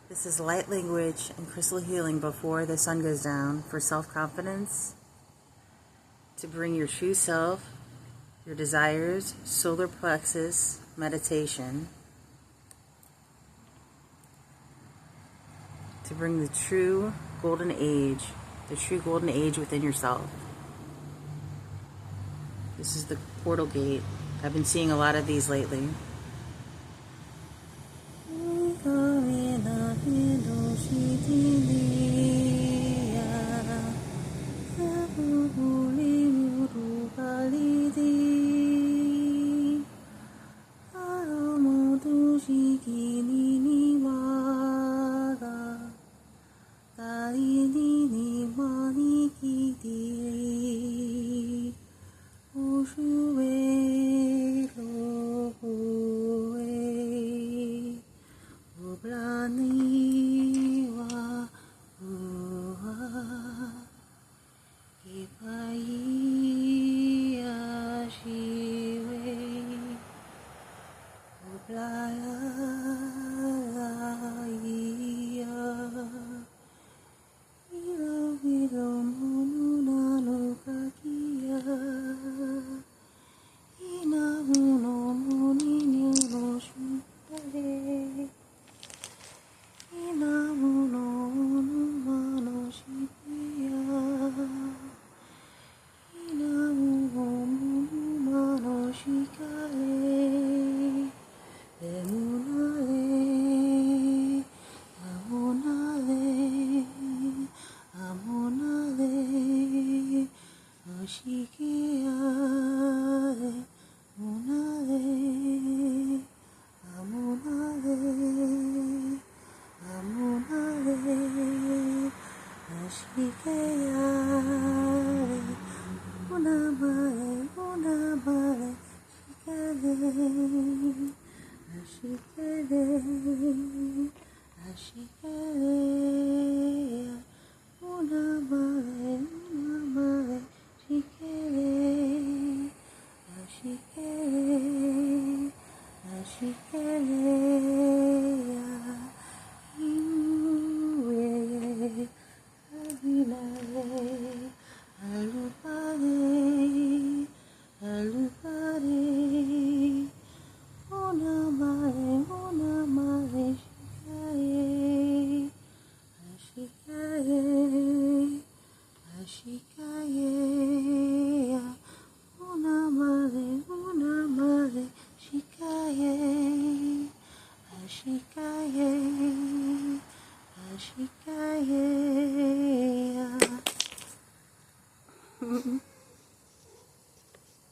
This is light language and crystal healing before the sun goes down for self-confidence, to bring your true self, your desires, solar plexus, meditation, to bring the true golden age within yourself. This is the portal gate. I've been seeing a lot of these lately.